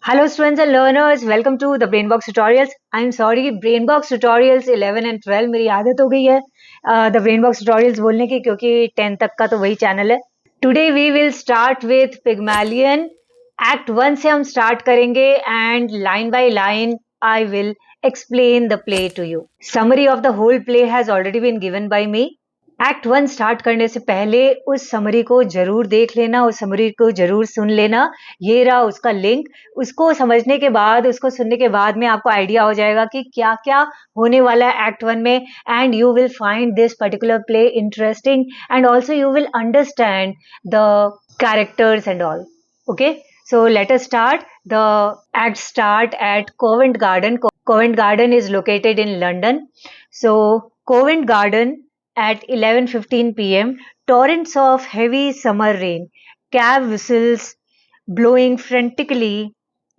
Hello students and learners, welcome to the Brainbox tutorials. I'm sorry, Brainbox tutorials 11 and 12 मेरी आदत हो गई है the Brainbox tutorials बोलने की क्योंकि 10 तक का तो वही चैनल है. Today we will start with Pygmalion. Act 1 से हम start करेंगे and line by line I will explain the play to you. Summary of the whole play has already been given by me. Act one start करने से पहले उस summary को जरूर देख लेना, उस समरी को जरूर सुन लेना. ये रहा उसका लिंक. उसको समझने के बाद, उसको सुनने के बाद में आपको आइडिया हो जाएगा कि क्या क्या होने वाला है एक्ट वन में. And you will find this particular play interesting and also you will understand the characters and all. Okay, so let us start. The act start at Covent Garden. Covent Garden is located in London. So Covent Garden at 11:15 p.m. Torrents of heavy summer rain, cab whistles blowing frantically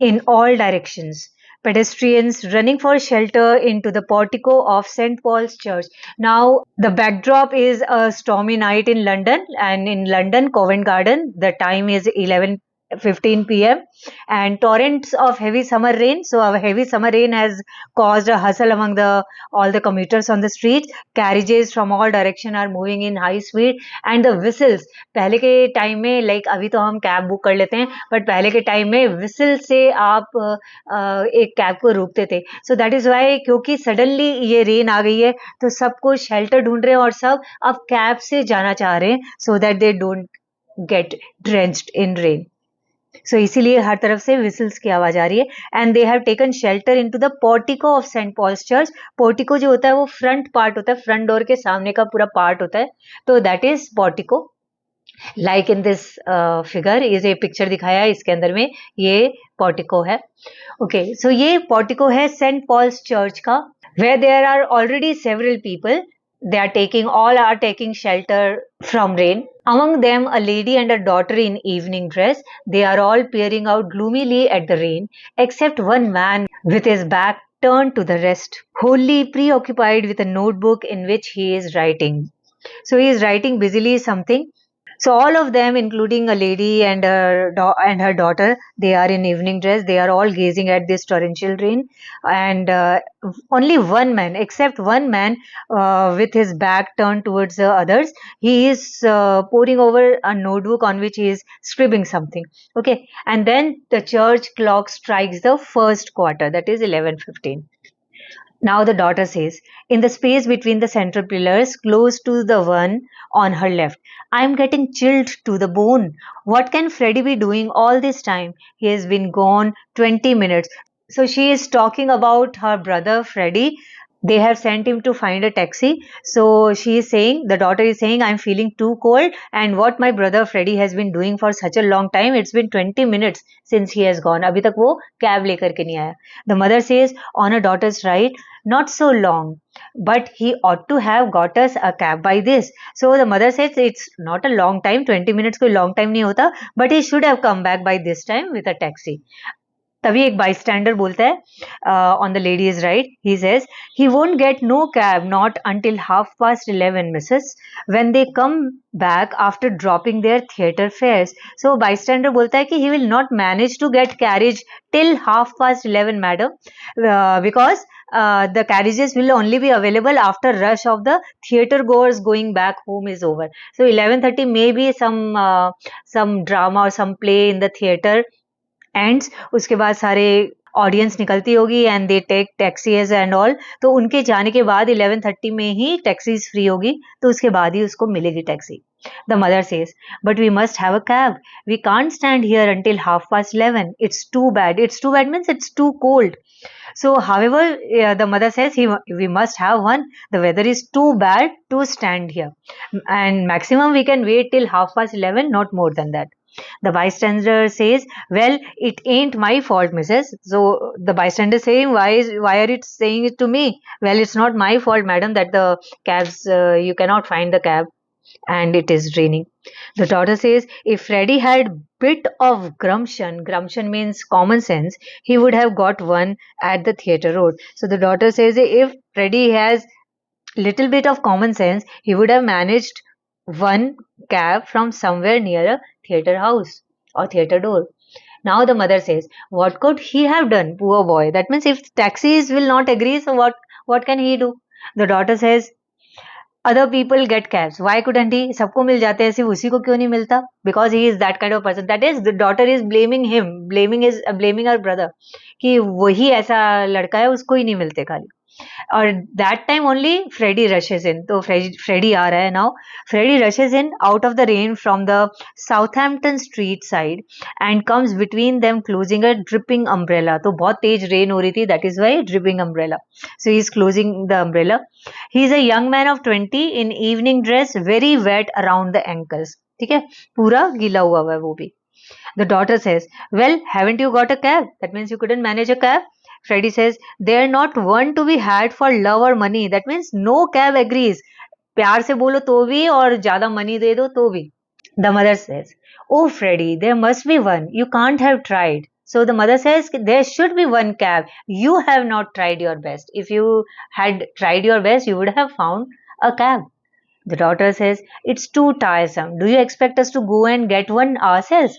in all directions. Pedestrians running for shelter into the portico of St. Paul's Church. Now, the backdrop is a stormy night in London, and in London, Covent Garden, the time is 11:15 p.m. and torrents of heavy summer rain. So, our heavy summer rain has caused a hustle among all the commuters on the streets. Carriages from all direction are moving in high speed, and the whistles. पहले के time में like अभी तो हम cab book कर लेते हैं, but पहले के टाइम में विसल से आप एक कैब को रोकते थे. सो दैट इज वाई, क्योंकि सडनली ये रेन आ गई है तो सबको शेल्टर ढूंढ रहे हैं और सब अब कैब से जाना चाह रहे हैं so that they don't get drenched in rain. So इसीलिए हर तरफ से विसल्स की आवाज आ रही है. And they have taken shelter into the portico of Saint Paul's church. Portico जो होता है वो फ्रंट पार्ट होता है, फ्रंट डोर के सामने का पूरा पार्ट होता है, तो that is portico. Like in this figure, ये पिक्चर दिखाया है, इसके अंदर में ये पोर्टिको है. ओके, सो ये पोर्टिको है सेंट पॉल्स चर्च का, where there are already several people. All are taking shelter from rain. Among them, a lady and a daughter in evening dress. They are all peering out gloomily at the rain, except one man with his back turned to the rest, wholly preoccupied with a notebook in which he is writing. So he is writing busily something. So all of them, including a lady and her daughter, they are in evening dress. They are all gazing at this torrential rain, and only one man, except one man, with his back turned towards the others, he is poring over a notebook on which he is scribbling something. Okay, and then the church clock strikes the first quarter, that is 11:15. Now the daughter says, in the space between the central pillars, close to the one on her left, I am getting chilled to the bone. What can Freddy be doing all this time? He has been gone 20 minutes. So she is talking about her brother Freddy. They have sent him to find a taxi. So she is saying, the daughter is saying, I'm feeling too cold, and what my brother Freddy has been doing for such a long time. It's been 20 minutes since he has gone. अभी तक वो cab लेकर के नहीं आया. The mother says, on her daughter's right, not so long, but he ought to have got us a cab by this. So the mother says, it's not a long time, 20 minutes कोई long time नहीं होता, but he should have come back by this time with a taxi. तभी एक bystander बोलता है, on the lady's right, he says, he won't get no cab not until 11:30, missus, when they come back after dropping their theatre fares. So bystander बोलता है कि he will not manage to get carriage till 11:30, madam, because the carriages will only be available after rush of the theatre goers going back home is over. So 11:30 may be some drama or some play in the theatre ends. उसके बाद सारे audience निकलती होगी and they take taxis and all. तो उनके जाने के बाद 11:30 में ही टैक्सीज फ्री होगी, तो उसके बाद ही उसको मिलेगी taxi. The mother says, but we must have a cab. We can't stand here until 11:30. It's too bad. It's too bad means it's too cold. So, however, the mother says we must have one. The weather is too bad to stand here, and maximum we can wait till 11:30, not more than that. The bystander says, well, it ain't my fault, missus. So the bystander saying, why are you saying it to me? Well, it's not my fault, madam, that the cabs, you cannot find the cab and it is raining. The daughter says, if Freddy had bit of gumption means common sense, he would have got one at the theatre road. So the daughter says, if Freddy has little bit of common sense, he would have managed one cab from somewhere near a theatre house or theatre door. Now the mother says, what could he have done, poor boy? That means if taxis will not agree, so what can he do? The daughter says, other people get cabs. Why couldn't he? सबको मिल जाते हैं, सिर्फ उसी को क्यों नहीं मिलता? Because he is that kind of person. That is, the daughter is blaming him, blaming her brother, कि वही ऐसा लड़का है, उसको ही नहीं मिलते खाली. और that time only Freddy rushes in. तो Freddy आ रहा है now. Freddy rushes in out of the rain from the Southampton street side and comes between them closing a dripping umbrella. तो बहुत तेज rain हो रही थी. That is why dripping umbrella. So he is closing the umbrella. He is a young man of 20 in evening dress, very wet around the ankles. ठीक है, पूरा गीला हुआ हुआ है वो भी. The daughter says, well, haven't you got a cab? That means you couldn't manage a cab. Freddy says, they're not one to be had for love or money. That means no cab agrees. प्यार से बोलो तो भी और ज्यादा money दे दो तो भी. The mother says, oh Freddy, there must be one. You can't have tried. So the mother says, there should be one cab. You have not tried your best. If you had tried your best, you would have found a cab. The daughter says, it's too tiresome. Do you expect us to go and get one ourselves?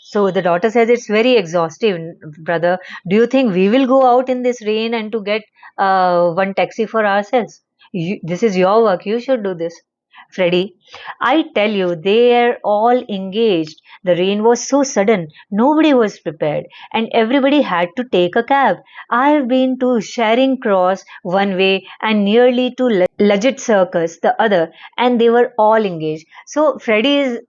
So the daughter says, it's very exhaustive, brother. Do you think we will go out in this rain and to get one taxi for ourselves? This is your work. You should do this. Freddy, I tell you, they're all engaged. The rain was so sudden. Nobody was prepared and everybody had to take a cab. I've been to Charing Cross one way and nearly to Legit Circus the other, and they were all engaged. So Freddy is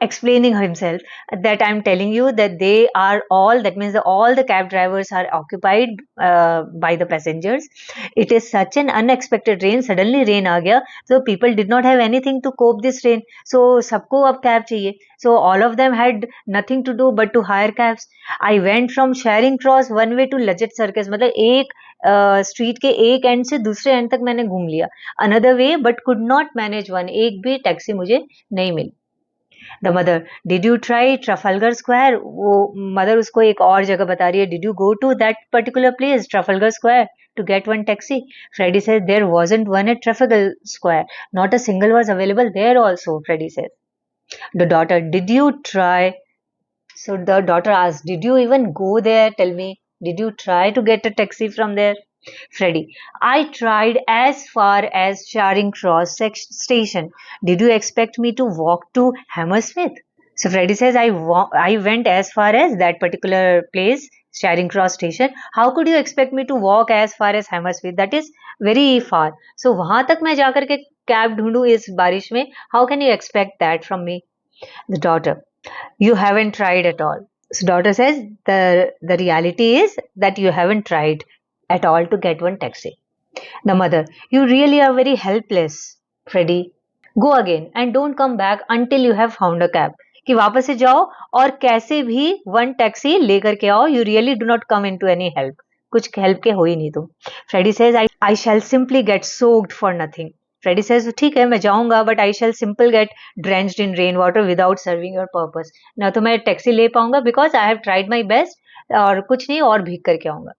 explaining himself that I'm telling you that they are all, that means all the cab drivers are occupied by the passengers. It is such an unexpected rain. Suddenly rain aa gaya, so people did not have anything to cope this rain. So sabko ab cab chahiye. So all of them had nothing to do but to hire cabs. I went from Charing Cross one way to Legit Circus. मतलब एक street के एक and से दूसरे and तक मैंने घूम लिया. Another way but could not manage one. एक भी टैक्सी मुझे नहीं मिली. The mother, did you try Trafalgar Square? वो mother उसको एक और जगह बता रही है. Did you go to that particular place, Trafalgar Square, to get one taxi? Freddy says, there wasn't one at Trafalgar Square. Not a single was available there also, Freddy says. The daughter, did you try? So the daughter asks, did you even go there? Tell me, did you try to get a taxi from there? Freddy, I tried as far as Charing Cross station. Did you expect me to walk to Hammersmith? So Freddy says, I went as far as that particular place, Charing Cross station. How could you expect me to walk as far as Hammersmith? That is very far. So वहां तक मैं जाकर के cab ढूंढूं इस बारिश में. How can you expect that from me? The daughter, you haven't tried at all. So daughter says, the reality is that you haven't tried at all to get one taxi. The mother, you really are very helpless, Freddy. Go again and don't come back until you have found a cab. कि वापस से जाओ और कैसे भी one taxi लेकर के आओ. You really do not come into any help. कुछ help के हो ही नहीं तुम. Freddy says, I shall simply get soaked for nothing. Freddy says, ठीक है मैं जाऊंगा but I shall simply get drenched in rainwater without serving your purpose. ना तो मैं टैक्सी ले पाऊंगा because I have tried my best और कुछ नहीं और भीग करके आऊंगा.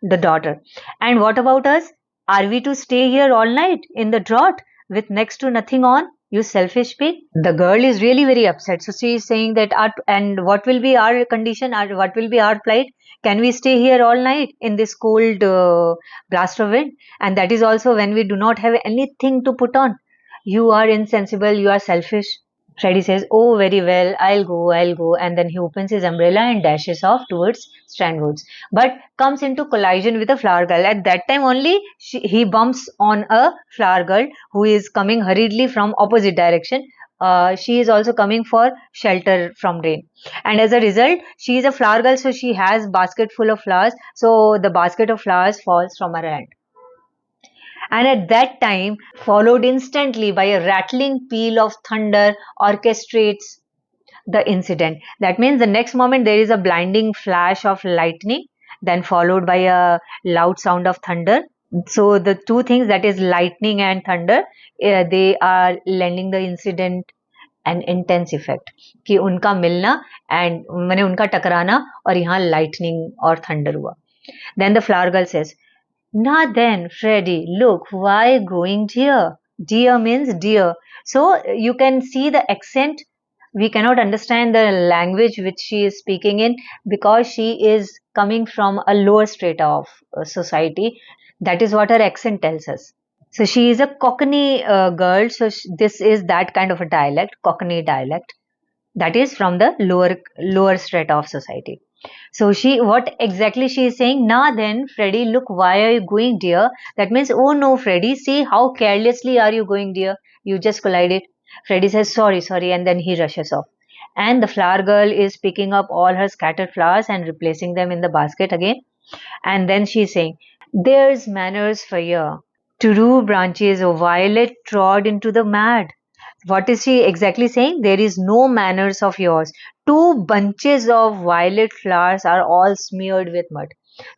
The daughter, and what about us? Are we to stay here all night in the drought with next to nothing on? You selfish pig. The girl is really very upset. So she is saying that, and what will be our condition? What will be our plight? Can we stay here all night in this cold blast of wind? And that is also when we do not have anything to put on. You are insensible. You are selfish. Freddy says, oh, very well, I'll go. And then he opens his umbrella and dashes off towards Strandwoods. But comes into collision with a flower girl. At that time only, he bumps on a flower girl who is coming hurriedly from opposite direction. She is also coming for shelter from rain. And as a result, she is a flower girl, so she has basket full of flowers. So the basket of flowers falls from her hand. And at that time, followed instantly by a rattling peal of thunder, orchestrates the incident. That means the next moment there is a blinding flash of lightning, then followed by a loud sound of thunder. So the two things, that is lightning and thunder, they are lending the incident an intense effect. कि उनका मिलना and मैंने उनका टकराना और यहाँ lightning और thunder हुआ. Then the flower girl says, now then, Freddy, look, why going dear? Dear means dear. So you can see the accent we cannot understand the language which she is speaking in, because she is coming from a lower strata of society. That is what her accent tells us. So she is a Cockney girl. So this is that kind of a dialect, Cockney dialect, that is from the lower strata of society. So what exactly she is saying? Nah, then Freddy, look, why are you going, dear? That means, oh no, Freddy, see how carelessly are you going, dear? You just collided. Freddy says, sorry, sorry, and then he rushes off. And the flower girl is picking up all her scattered flowers and replacing them in the basket again. And then she's saying, there's manners for you. Two branches of violet trod into the mad. What is she exactly saying? There is no manners of yours. Two bunches of violet flowers are all smeared with mud.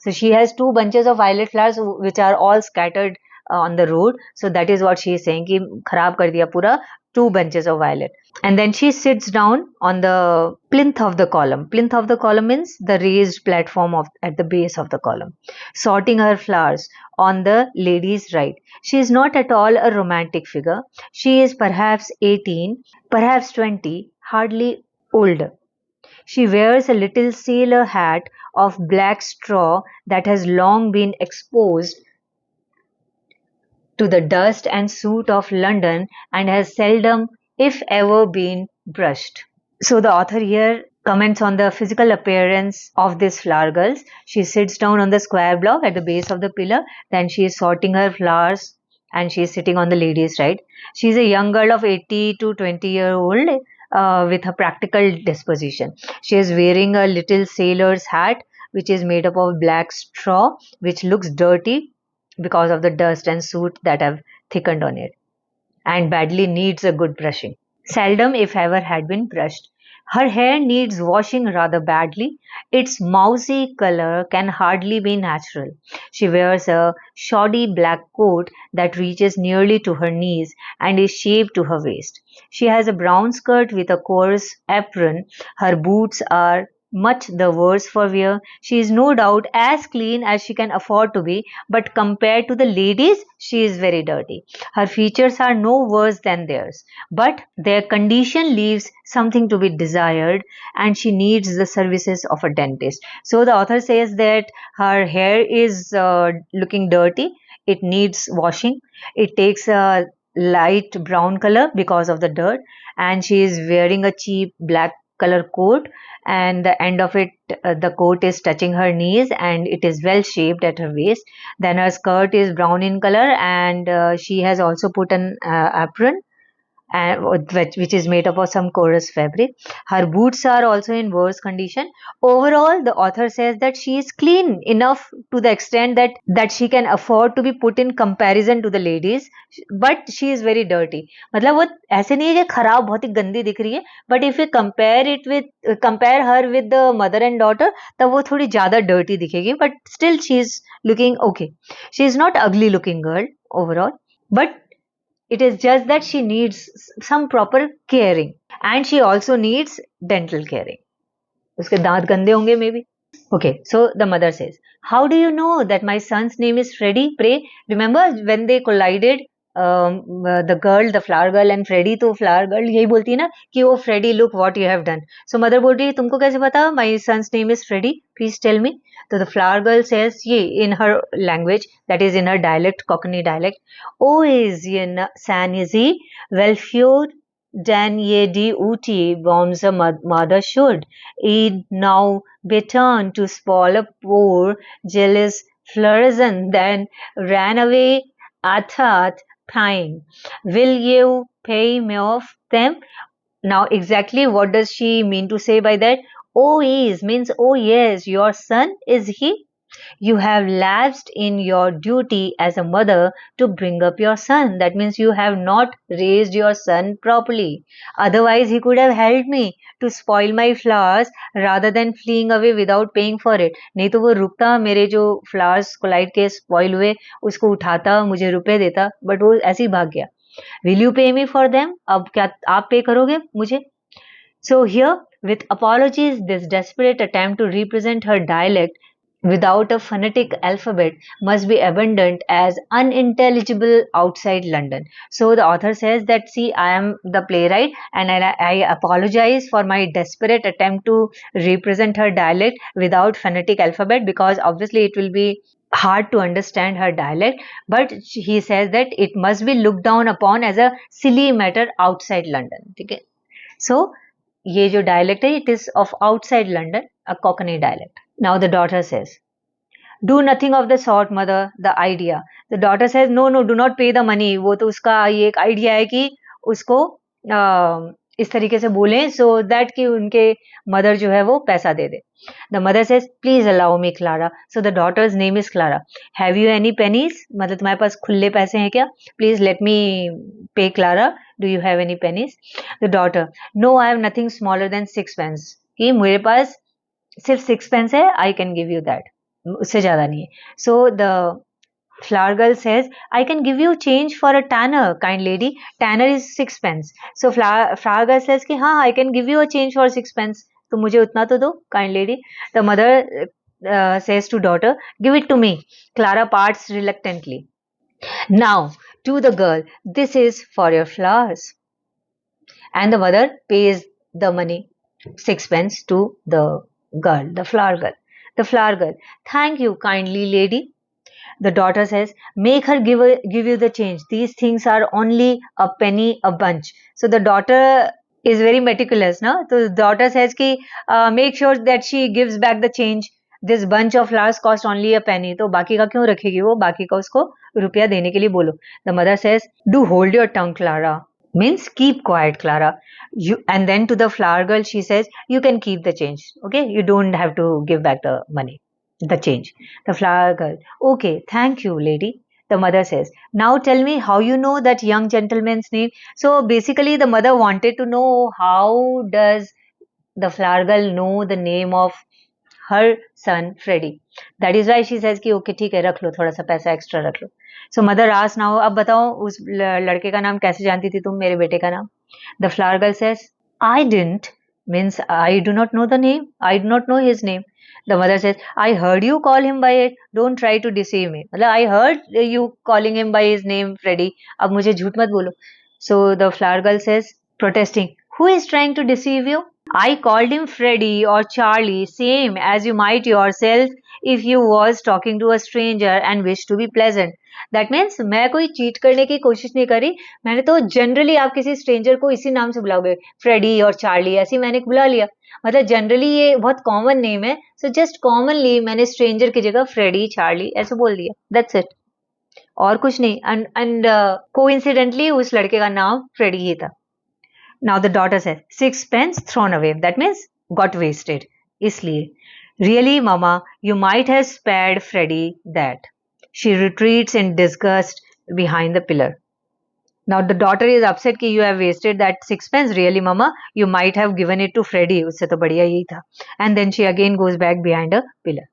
So she has two bunches of violet flowers which are all scattered on the road. So that is what she is saying कि खराब कर दिया पूरा, two bunches of violet. And then she sits down on the plinth of the column. Plinth of the column means the raised platform at the base of the column, sorting her flowers on the lady's right. She is not at all a romantic figure. She is perhaps 18, perhaps 20, hardly older. She wears a little sailor hat of black straw that has long been exposed to the dust and soot of London and has seldom, if ever, been brushed. So the author here comments on the physical appearance of this flower girl. She sits down on the square block at the base of the pillar. Then she is sorting her flowers and she is sitting on the lady's right. She is a young girl of 80 to 20-year-old with a practical disposition. She is wearing a little sailor's hat which is made up of black straw, which looks dirty because of the dust and soot that have thickened on it and badly needs a good brushing. Seldom, if ever, had been brushed. Her hair needs washing rather badly. Its mousy color can hardly be natural. She wears a shoddy black coat that reaches nearly to her knees and is shaved to her waist. She has a brown skirt with a coarse apron. Her boots are much the worse for wear. She is no doubt as clean as she can afford to be, but compared to the ladies, she is very dirty. Her features are no worse than theirs, but their condition leaves something to be desired, and she needs the services of a dentist. So the author says that her hair is looking dirty, it needs washing, it takes a light brown color because of the dirt, and she is wearing a cheap black color coat, and the end of it, the coat is touching her knees and it is well shaped at her waist. Then her skirt is brown in color, and she has also put an apron which is made up of some coarse fabric. Her boots are also in worse condition. Overall, the author says that she is clean enough to the extent that she can afford to be put in comparison to the ladies, but she is very dirty. मतलब वो ऐसे नहीं है कि खराब बहुत ही गंदी दिख रही है, but if you compare her with the mother and daughter, तब वो थोड़ी ज़्यादा dirty दिखेगी, but still she is looking okay. She is not ugly looking girl overall, but it is just that she needs some proper caring, and she also needs dental caring. उसके दांत गंदे होंगे maybe. Okay, so the mother says, how do you know that my son's name is Freddy? Pray, remember when they collided, the girl, the flower girl and Freddy, तो flower girl यही बोलती है ना कि oh Freddy, look what you have done. So mother बोल रही है तुमको कैसे पता? My son's name is Freddy. Please tell me. So the flower girl says ये in her language, that is in her dialect, Cockney dialect. Oh, is ye san is he? Well, few Dan ye di uti bombs a mother should. He'd now be turned to spoil a poor, jealous Florizon, then ran away athat pine. Will you pay me off them? Now, exactly what does she mean to say by that? Oh, is means, oh, yes, your son is he? You have lapsed in your duty as a mother to bring up your son. That means you have not raised your son properly. Otherwise, he could have helped me to spoil my flowers rather than fleeing away without paying for it. नहीं तो वो रुकता, मेरे जो flowers collide के spoil हुए उसको उठाता, मुझे रुपए देता, but वो ऐसे ही भाग गया. Will you pay me for them? अब क्या आप पे करोगे मुझे? So here, with apologies, this desperate attempt to represent her dialect without a phonetic alphabet must be abandoned as unintelligible outside London. So the author says that, see, I am the playwright and I apologize for my desperate attempt to represent her dialect without phonetic alphabet, because obviously it will be hard to understand her dialect, but he says that it must be looked down upon as a silly matter outside London. Okay? So ये जो dialect है, it is of outside London, a Cockney dialect. Now the daughter says, do nothing of the sort, mother, the idea. The daughter says, no, no, do not pay the money. वो तो उसका ये एक idea है कि उसको इस तरीके से बोलें so that कि उनके mother जो है वो पैसा दे दे. The mother says, please allow me, Clara. So the daughter's name is Clara. Have you any pennies? मतलब तुम्हारे पास खुले पैसे हैं क्या? Please let me pay, Clara. Do you have any pennies? The daughter, no, I have nothing smaller than 6 pence. कि मेरे पास सिर्फ 6 pence है, I can give you that. उससे ज़्यादा नहीं है. So the flower girl says, I can give you change for a tanner, kind lady. Tanner is 6 pence. So flower girl says कि हाँ, I can give you a change for 6 pence. तो मुझे उतना तो दो, kind lady. The mother says to daughter, give it to me. Clara parts reluctantly. Now, to the girl, this is for your flowers. And the mother pays the money, 6 pence, to the girl, the flower girl. The flower girl, thank you, kindly lady. The daughter says, make her give you the change. These things are only a penny a bunch. So the daughter is very meticulous. No? So the daughter says, ki, make sure that she gives back the change. This bunch of flowers cost only a penny. तो बाकी का क्यों रखेगी वो? बाकी का उसको रुपया देने के लिए बोलो. The mother says, do hold your tongue, Clara. Means keep quiet, Clara. And then to the flower girl, she says, you can keep the change. Okay, you don't have to give back the money, the change. The flower girl, okay, thank you, lady. The mother says, now tell me how you know that young gentleman's name. So basically the mother wanted to know how does the flower girl know the name of her son Freddy. That is why she says कि okay ठीक है रख लो, थोड़ा सा पैसा extra रख लो. So mother asks now, अब बताओ उस लड़के का नाम कैसे जानती थी तुम, मेरे बेटे का नाम? The flower girl says, I didn't, means I do not know the name, I do not know his name. The mother says, I heard you call him by it, don't try to deceive me. मतलब I heard you calling him by his name Freddy, अब मुझे झूठ मत बोलो. So the flower girl says, protesting, who is trying to deceive you? I called him Freddy or Charlie, same as you might yourself if you was talking to a stranger and wish to be pleasant. That means मैं कोई cheat करने की कोशिश नहीं करी, मैंने तो generally आप किसी स्ट्रेंजर को इसी नाम से बुलाओगे, फ्रेडी और चार्ली, ऐसे मैंने बुला लिया. मतलब जनरली ये बहुत कॉमन नेम है, सो जस्ट कॉमनली मैंने स्ट्रेंजर की जगह फ्रेडी चार्ली ऐसे बोल दिया. दैट्स इट, और कुछ नहीं. एंड कोइंसिडेंटली उस लड़के का नाम फ्रेडी ही था. Now the daughter says, 6 pence thrown away. That means got wasted. इसलिए, really, Mama, you might have spared Freddy that. She retreats in disgust behind the pillar. Now the daughter is upset कि you have wasted that 6 pence. Really, Mama, you might have given it to Freddy. उससे तो बढ़िया यही था. And then she again goes back behind a pillar.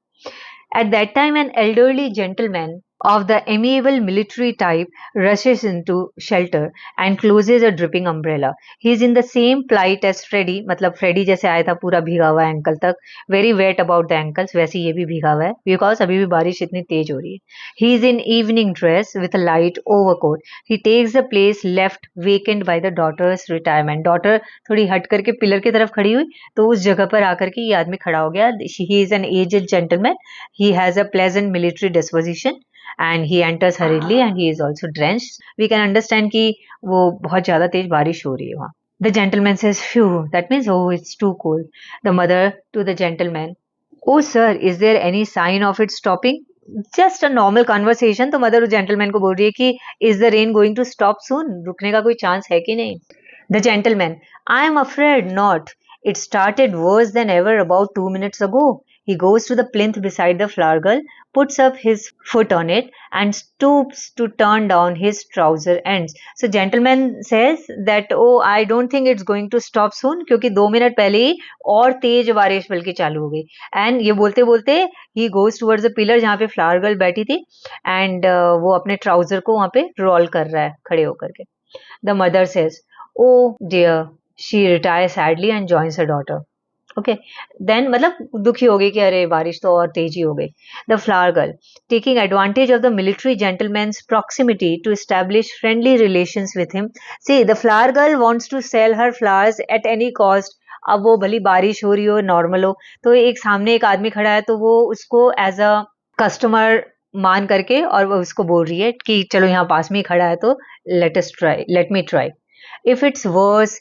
At that time, an elderly gentleman of the amiable military type rushes into shelter and closes a dripping umbrella. He is in the same plight as Freddy. मतलब Freddy जैसे आया था पूरा भीगा हुआ है ankle तक, very wet about the ankles, वैसे ये भी भीगा हुआ है because अभी भी बारिश इतनी तेज हो रही है. He is in evening dress with a light overcoat. He takes the place left vacant by the daughter's retirement. Daughter थोड़ी हट करके पिलर की तरफ खड़ी हुई तो उस जगह पर आकर के ये आदमी खड़ा हो गया. He is an aged gentleman. He has a pleasant military disposition. And he enters hurriedly and he is also drenched. We can understand कि वो बहुत ज़्यादा तेज बारिश हो रही है वहाँ. The gentleman says, phew, that means, oh, it's too cold. The mother to the gentleman, oh sir, is there any sign of it stopping? Just a normal conversation. तो mother उस gentleman को बोल रही है कि is the rain going to stop soon? रुकने का कोई chance है कि नहीं? The gentleman, I am afraid not. It started worse than ever about 2 minutes ago. He goes to the plinth beside the flower girl, puts up his foot on it and stoops to turn down his trouser ends. So gentleman says that, oh, I don't think it's going to stop soon क्योंकि 2 minute पहले ही और तेज बारिश बल्कि चालू हो गई. And ये बोलते बोलते he goes towards the pillar जहाँ पे flower girl बैठी थी and वो अपने trouser को वहाँ पे roll कर रहा है खड़े होकर के. The mother says, oh dear. She retires sadly and joins her daughter. Okay then मतलब दुखी हो गई कि अरे बारिश तो और तेज ही हो गई. The flower girl taking advantage of the military gentleman's proximity to establish friendly relations with him. See, the flower girl wants to sell her flowers at any cost. अब वो भली बारिश हो रही हो नॉर्मल हो तो एक सामने एक आदमी खड़ा है तो वो उसको एज अ कस्टमर मान करके और वो उसको बोल रही है कि चलो यहाँ पास में ही खड़ा है तो let me try. If it's worse,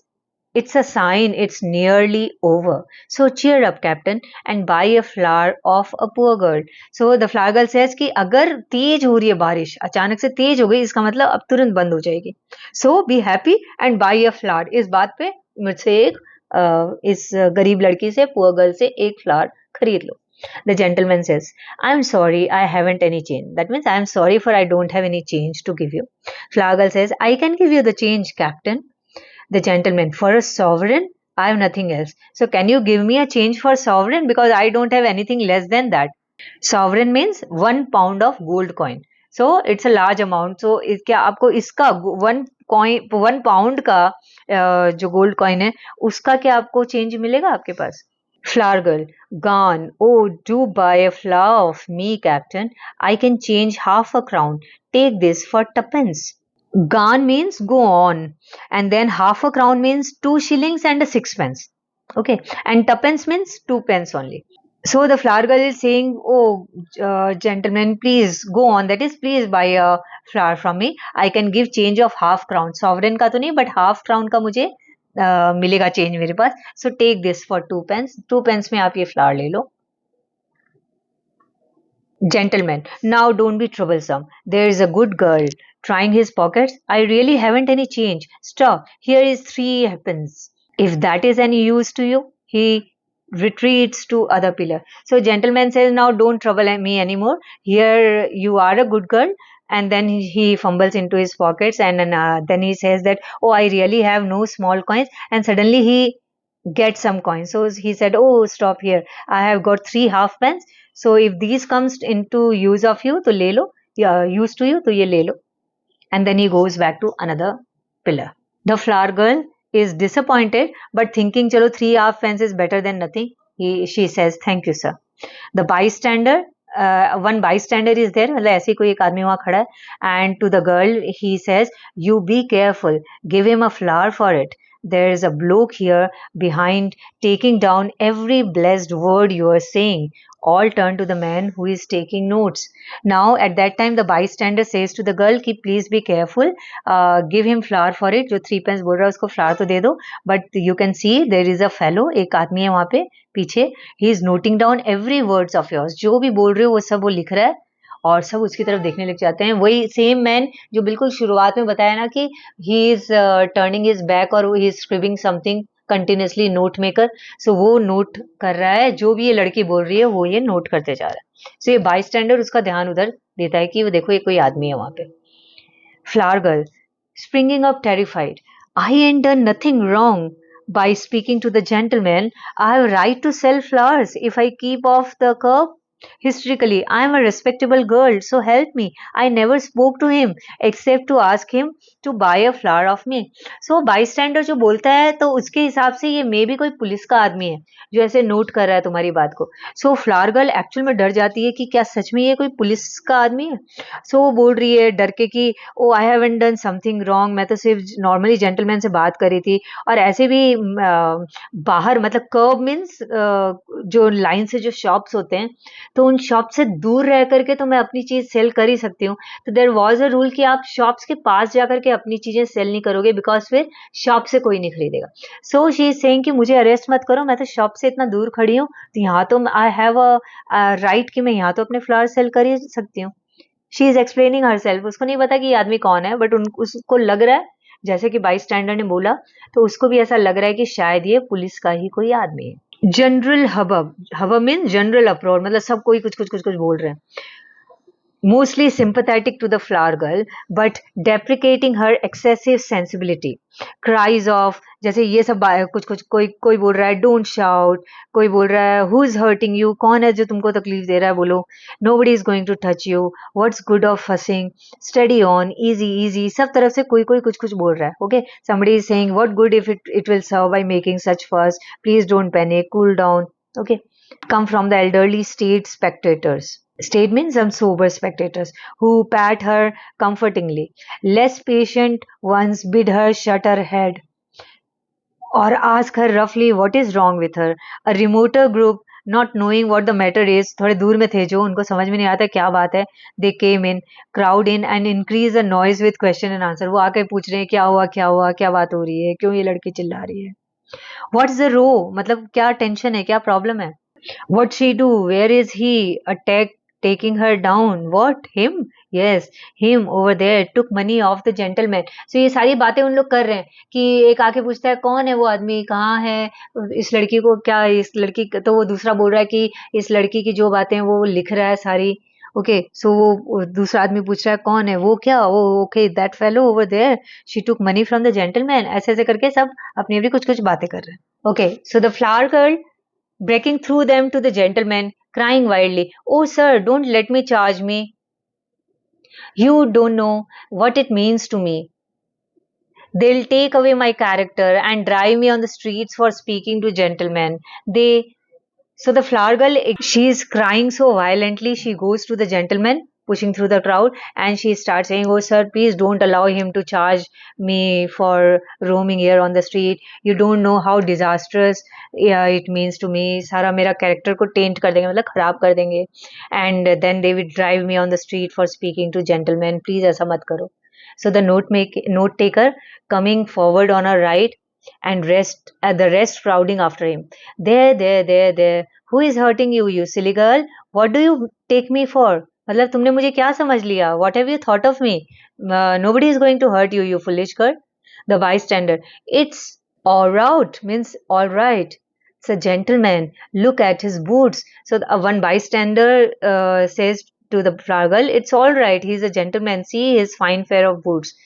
it's a sign it's nearly over. So cheer up, Captain, and buy a flower of a poor girl. So the flower girl says कि अगर तेज हो रही है बारिश, अचानक से तेज हो गई, इसका मतलब अब तुरंत बंद हो जाएगी. So be happy and buy a flower. इस बात पे मुझसे इस गरीब लड़की से, poor girl से एक flower खरीद लो. The gentleman says, I'm sorry, I haven't any change. That means I'm sorry for I don't have any change to give you. Flower girl says, I can give you the change, Captain. The gentleman, for a sovereign, I have nothing else. So can you give me a change for sovereign because I don't have anything less than that. Sovereign means 1 pound of gold coin. So it's a large amount. So क्या आपको इसका 1 pound का जो gold coin है उसका क्या आपको change मिलेगा आपके पास. Flower girl, gone. Oh, do buy a flower of me, Captain. I can change half a crown. Take this for 2 pence. Gone means go on, and then half a crown means 2 shillings and a sixpence. Okay, and 2 pence means 2 pence only. So the flower girl is saying, oh, gentlemen, please go on, that is please buy a flower from me. I can give change of half crown. Sovereign का तो नहीं but half crown का मुझे मिलेगा change मेरे पास. So take this for 2 pence. 2 pence में आप ये flower ले लो. Gentleman, now don't be troublesome. There is a good girl. Trying his pockets. I really haven't any change. Stop. Here is 3 pence. If that is any use to you, he retreats to other pillar. So gentleman says, now don't trouble me anymore. Here you are a good girl. And then he fumbles into his pockets and then he says that, oh, I really have no small coins. And suddenly he gets some coins. So he said, oh, stop here. I have got 3 half pence. So if these comes into use of you, to le lo. Yeah, use to you, to ye le lo. And then he goes back to another pillar. The flower girl is disappointed, but thinking, chalo 3 half pence is better than nothing. She says, thank you, sir. The bystander, one bystander is there, मतलब ऐसे कोई एक आदमी वहाँ खड़ा है, and to the girl he says, you be careful, give him a flower for it. There is a bloke here behind taking down every blessed word you are saying. All turn to the man who is taking notes. Now at that time the bystander says to the girl कि please be careful, give him flower for it. जो 3 pence बोल रहा है उसको flower तो दे दो. But you can see there is a fellow, एक आदमी है वहाँ पे पीछे. He is noting down every words of yours. जो भी बोल रहे हो वो सब वो लिख रहा है और सब उसकी तरफ देखने लग जाते हैं. वही सेम मैन जो बिल्कुल शुरुआत में बताया ना कि he is turning his back और he is scribbling something continuously note maker. So वो नोट कर रहा है, जो भी ये लड़की बोल रही है वो ये नोट करते जा रहा है. सो ये बाईस्टैंडर उसका ध्यान उधर देता है कि वो देखो ये कोई आदमी है वहां पे. Flower girl springing up terrified. I and done nothing wrong by speaking to the gentleman. I have a right to sell flowers if I keep off the curb. Hysterically, I am a respectable girl, so help me. I never spoke to him except to ask him to buy a flower of me. So bystander जो बोलता है तो उसके हिसाब से ये मे भी कोई पुलिस का आदमी है जो ऐसे नोट कर रहा है तुम्हारी बात को. सो फ्लावर गर्ल एक्चुअल में डर जाती है कि क्या सच में ये कोई पुलिस का आदमी है. सो वो बोल रही है डर के कि oh I haven't done something wrong, मैं तो सिर्फ नॉर्मली जेंटलमैन से बात करी थी. और ऐसे भी बाहर मतलब कर्ब मीन्स जो लाइन से जो शॉप्स होते हैं तो उन शॉप से दूर रह करके तो मैं अपनी चीज सेल कर ही सकती हूँ. तो देयर वाज अ रूल कि आप शॉप्स के पास जाकर के अपनी चीजें सेल नहीं करोगे बिकॉज फिर शॉप से कोई नहीं खरीदेगा. सो शी इज सेइंग कि मुझे अरेस्ट मत करो, मैं तो शॉप से इतना दूर खड़ी हूँ तो यहाँ तो आई हैव अ राइट कि मैं यहाँ तो अपने फ्लावर सेल कर ही सकती हूँ. She is explaining herself. उसको नहीं पता कि ये आदमी कौन है बट उसको लग रहा है जैसे कि बाई स्टैंडर ने बोला तो उसको भी ऐसा लग रहा है कि शायद ये पुलिस का ही कोई आदमी है. जनरल हबब. हबब मीन जनरल अप्रोर, मतलब सब कोई कुछ कुछ कुछ कुछ बोल रहे हैं. mostly sympathetic to the flower girl, but deprecating her excessive sensibility. Cries of जैसे ये सब कुछ कुछ कोई बोल रहा है don't shout, कोई बोल रहा है who is hurting you, कौन है जो तुमको तकलीफ दे रहा है, बोलो nobody is going to touch you, what's good of fussing, steady on, easy easy, सब तरफ से कोई कुछ कुछ बोल रहा है. Okay, somebody is saying what good if it will serve by making such fuss, please don't panic, cool down. Okay, come from the elderly state spectators. State means some sober spectators who pat her comfortingly. Less patient ones bid her shut her head or ask her roughly what is wrong with her. A remoter group, not knowing what the matter is, थोड़े दूर में थे जो, उनको समझ में नहीं आता क्या बात है, they came in, crowd in and increase the noise with question and answer. वो आके पूछ रहे हैं क्या हुआ, क्या बात हो रही है, क्यों ये लड़की चिल्ला रही है. What's the row? मतलब क्या टेंशन है, क्या प्रॉब्लम है. What she do? Where is he? Attack taking her down. What? Him? Yes, him over there took money off the gentleman. So ये सारी बातें उन लोग कर रहे हैं कि एक आके पूछता है कौन है वो आदमी, कहाँ है, इस लड़की को क्या, इस लड़की, तो वो दूसरा बोल रहा है कि इस लड़की की जो बातें वो लिख रहा है सारी. ओके, सो वो दूसरा आदमी पूछ रहा है कौन है वो, क्या वो, okay that fellow over there she took money from the gentleman. ऐसे ऐसे करके सब अपनी अपनी कुछ कुछ बातें कर रहे हैं. Okay, so the flower girl breaking through them to the gentleman, crying wildly, "Oh, sir, don't let me charge me. You don't know what it means to me. They'll take away my character and drive me on the streets for speaking to gentlemen. So the flower girl, she's crying so violently, she goes to the gentleman pushing through the crowd and she starts saying, "Oh sir, please don't allow him to charge me for roaming here on the street. You don't know how disastrous it means to me. सारा मेरा character को taint कर देंगे, मतलब खराब कर देंगे. And then they will drive me on the street for speaking to gentlemen. Please ऐसा मत करो." So the note taker coming forward on her right and the rest crowding after him. There. Who is hurting you, you silly girl? What do you take me for? मतलब तुमने मुझे क्या समझ लिया? What have you thought of me? Nobody is going to hurt you, you foolish girl. The bystander. It's all right means all right. It's a gentleman. Look at his boots. So one bystander says to the flower girl, "It's all right. He's a gentleman. See his fine pair of boots."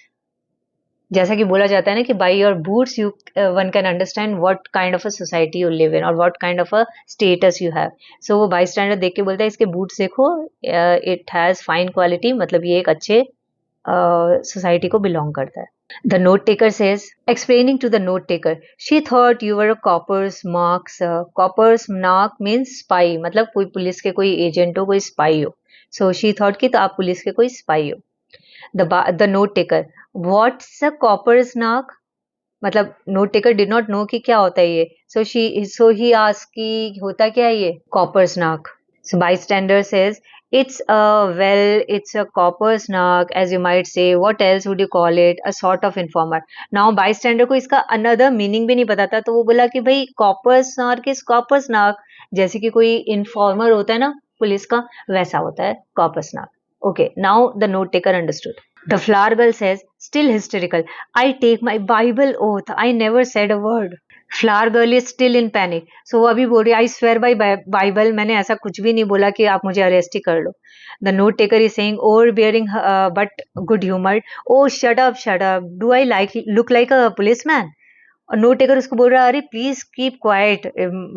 जैसा कि बोला जाता है ना कि by your boots you one can understand what kind of a society you live in और what kind of a status you have. So वो by स्टैंडर देख के बोलता है इसके बूट्स देखो, इट हैज फाइन क्वालिटी, मतलब ये एक अच्छे सोसाइटी को बिलोंग करता है. The note taker says, explaining to the note taker, she thought you were a copper's mark, sir. Copper's mark means spy, मतलब कोई पुलिस के कोई एजेंट हो, कोई स्पाई हो. So she thought कि तो आप पुलिस के कोई स्पाई हो. The note taker, what's a copper's mark? मतलब note taker did not know कि क्या होता है ये. सो ही आस्क कि होता क्या है ये कॉपर्स नाक. सो bystander says it's a copper's narc, as you might say. What else would you call it? A sort of informer. Now bystander को इसका another meaning भी नहीं पता था, तो वो बोला कि भाई copper's narc is copper's narc, जैसे कि कोई informer होता है ना पुलिस का, वैसा होता है copper's narc. Okay, now the note taker understood. The flower girl says, still hysterical, "I take my Bible oath, I never said a word." Flower girl is still in panic. So वो अभी बोल रही है, "I swear by Bible, मैंने ऐसा कुछ भी नहीं बोला कि आप मुझे अरेस्ट ही कर लो." The note taker is saying, overbearing but good humored, "Oh, shut up. Do I look like a policeman?" और नोट टेकर उसको बोल रहा है, "अरे please keep quiet,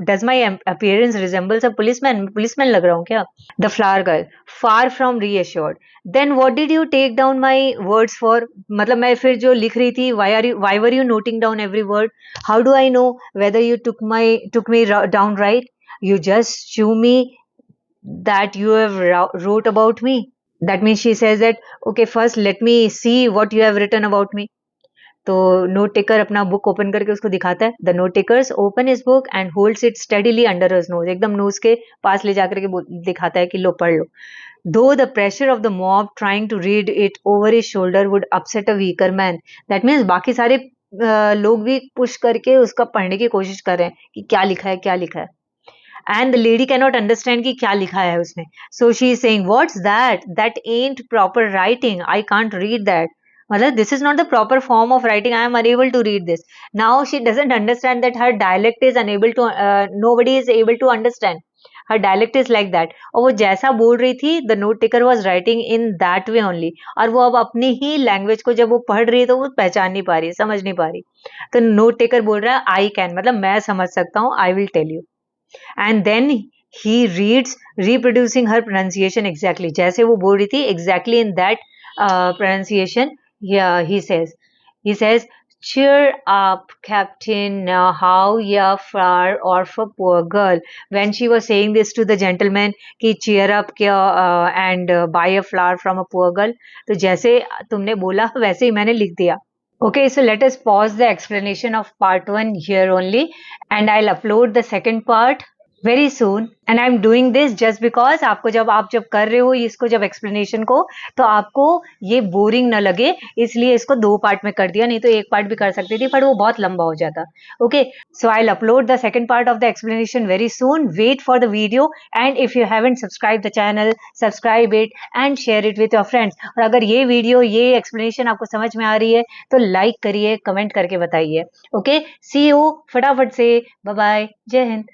does my appearance resembles a policeman लग रहा हूँ क्या?" The flower girl, far from reassured, then what did you take down my words for? मतलब मैं फिर जो लिख रही थी, why were you noting down every word? How do I know whether you took me down right? You just show me that you have wrote about me. That means she says that, okay, first let me see what you have written about me. तो note taker अपना book open करके उसको दिखाता है. The note takers open his book and holds it steadily under his nose. एकदम knows के पास ले जाकर के दिखाता है कि लो पढ़ लो. Though the pressure of the mob trying to read it over his shoulder would upset a weaker man. That means बाकी सारे लोग भी पुश करके उसका पढ़ने की कोशिश कर रहे हैं कि क्या लिखा है. And the lady cannot understand कि क्या लिखा है उसने. So she is saying, "What's that? That ain't proper writing. I can't read that." मतलब this is not the proper form of writing. I am unable to read this. Now she doesn't understand that her dialect is unable to, nobody is able to understand. Her dialect is like that. और वो जैसा बोल रही थी, the note taker was writing in that way only. और वो अब अपनी ही लैंग्वेज को जब वो पढ़ रही है तो वो पहचान नहीं पा रही, समझ नहीं पा रही। तो नोट टेकर बोल रहा है आई कैन, मतलब मैं समझ सकता हूँ, I will tell you. And then he reads, reproducing her pronunciation exactly, जैसे वो बोल रही थी exactly in that pronunciation. Yeah, he says cheer up captain, how ya far or for poor girl. When she was saying this to the gentleman कि cheer up and buy a flower from a poor girl, तो जैसे तुमने बोला वैसे ही मैंने लिख दिया. Okay, so let us pause the explanation of part 1 here only, and I'll upload the second part very soon. And I'm doing this just because आपको आप जब कर रहे हो इसको, जब एक्सप्लेनेशन को, तो आपको ये बोरिंग ना लगे, इसलिए इसको 2 पार्ट में कर दिया, नहीं तो 1 पार्ट भी कर सकती थी पर वो बहुत लंबा हो जाता. Okay, so I'll upload the second part of the explanation very soon. Wait for the video, and if you haven't subscribed the channel, subscribe it and share it with your friends. और अगर ये video, ये explanation आपको समझ में आ रही है तो लाइक करिए, कमेंट करके बताइए. ओके, सी यू, फटाफट से, बाय बाय, जय हिंद.